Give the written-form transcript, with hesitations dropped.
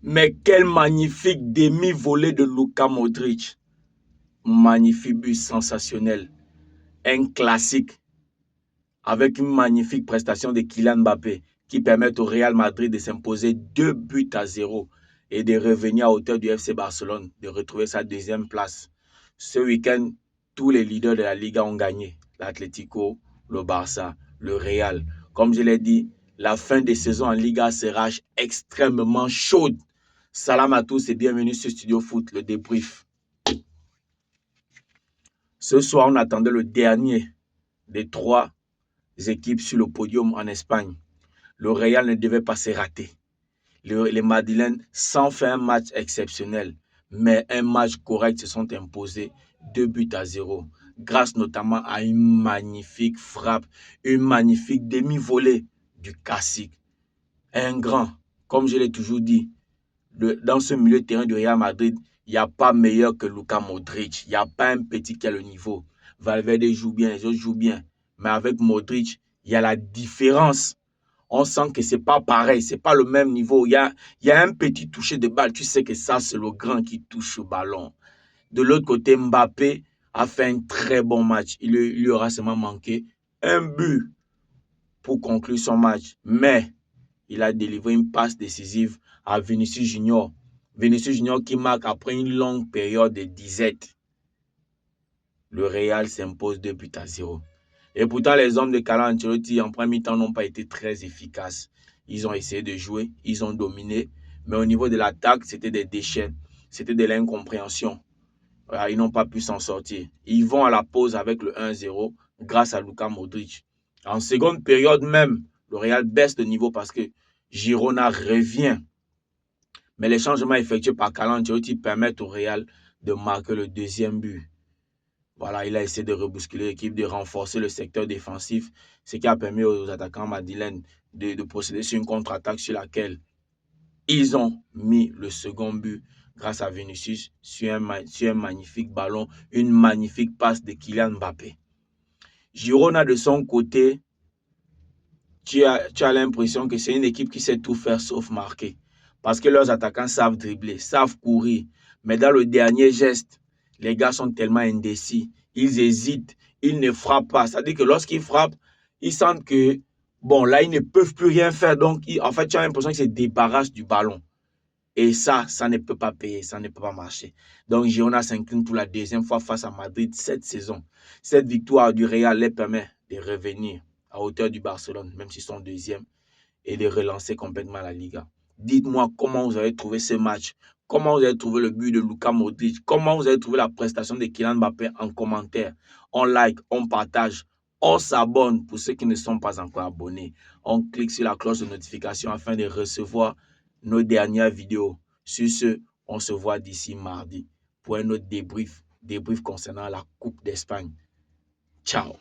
Mais quel magnifique demi-volée de Luka Modric. Magnifique but sensationnel. Un classique avec une magnifique prestation de Kylian Mbappé qui permet au Real Madrid de s'imposer 2-0 et de revenir à hauteur du FC Barcelone, de retrouver sa deuxième place. Ce week-end, tous les leaders de la Liga ont gagné. L'Atlético, le Barça, le Real. Comme je l'ai dit, la fin de saison en Liga sera extrêmement chaude. Salam à tous et bienvenue sur Studio Foot, le débrief. Ce soir, on attendait le dernier des 3 équipes sur le podium en Espagne. Le Real ne devait pas se rater. Les Madrilènes, sans faire un match exceptionnel, mais un match correct, se sont imposés 2-0, grâce notamment à une magnifique frappe, une magnifique demi-volée du classique. Un grand, comme je l'ai toujours dit, dans ce milieu de terrain du Real Madrid, il n'y a pas meilleur que Luka Modric. Il n'y a pas un petit qui a le niveau. Valverde joue bien, les autres jouent bien. Mais avec Modric, il y a la différence. On sent que ce n'est pas pareil, ce n'est pas le même niveau. Il y a un petit toucher de balle. Tu sais que ça, c'est le grand qui touche le ballon. De l'autre côté, Mbappé a fait un très bon match. Il lui aura seulement manqué un but pour conclure son match. Mais il a délivré une passe décisive à Vinicius Junior. Vinicius Junior qui marque après une longue période de disette. Le Real s'impose 2-0. Et pourtant, les hommes de Carlo Ancelotti en premier temps n'ont pas été très efficaces. Ils ont essayé de jouer, ils ont dominé, mais au niveau de l'attaque, c'était des déchets, c'était de l'incompréhension. Voilà, ils n'ont pas pu s'en sortir. Ils vont à la pause avec le 1-0 grâce à Luka Modric. En seconde période même, le Real baisse de niveau parce que Girona revient. Mais les changements effectués par Carlo Ancelotti permettent au Real de marquer le deuxième but. Voilà, il a essayé de rebousculer l'équipe, de renforcer le secteur défensif, ce qui a permis aux attaquants madrilènes de procéder sur une contre-attaque sur laquelle ils ont mis le second but grâce à Vinicius sur un magnifique ballon, une magnifique passe de Kylian Mbappé. Girona, de son côté, tu as l'impression que c'est une équipe qui sait tout faire sauf marquer. Parce que leurs attaquants savent dribbler, savent courir. Mais dans le dernier geste, les gars sont tellement indécis. Ils hésitent, ils ne frappent pas. C'est-à-dire que lorsqu'ils frappent, ils sentent que, bon, là, ils ne peuvent plus rien faire. Donc, en fait, tu as l'impression qu'ils se débarrassent du ballon. Et ça ne peut pas payer, ça ne peut pas marcher. Donc, Girona s'incline pour la deuxième fois face à Madrid cette saison. Cette victoire du Real les permet de revenir à hauteur du Barcelone, même s'ils sont deuxièmes, et de relancer complètement la Liga. Dites-moi comment vous avez trouvé ce match, comment vous avez trouvé le but de Luka Modric, comment vous avez trouvé la prestation de Kylian Mbappé en commentaire. On like, on partage, on s'abonne pour ceux qui ne sont pas encore abonnés. On clique sur la cloche de notification afin de recevoir nos dernières vidéos. Sur ce, on se voit d'ici mardi pour un autre débrief concernant la Coupe d'Espagne. Ciao.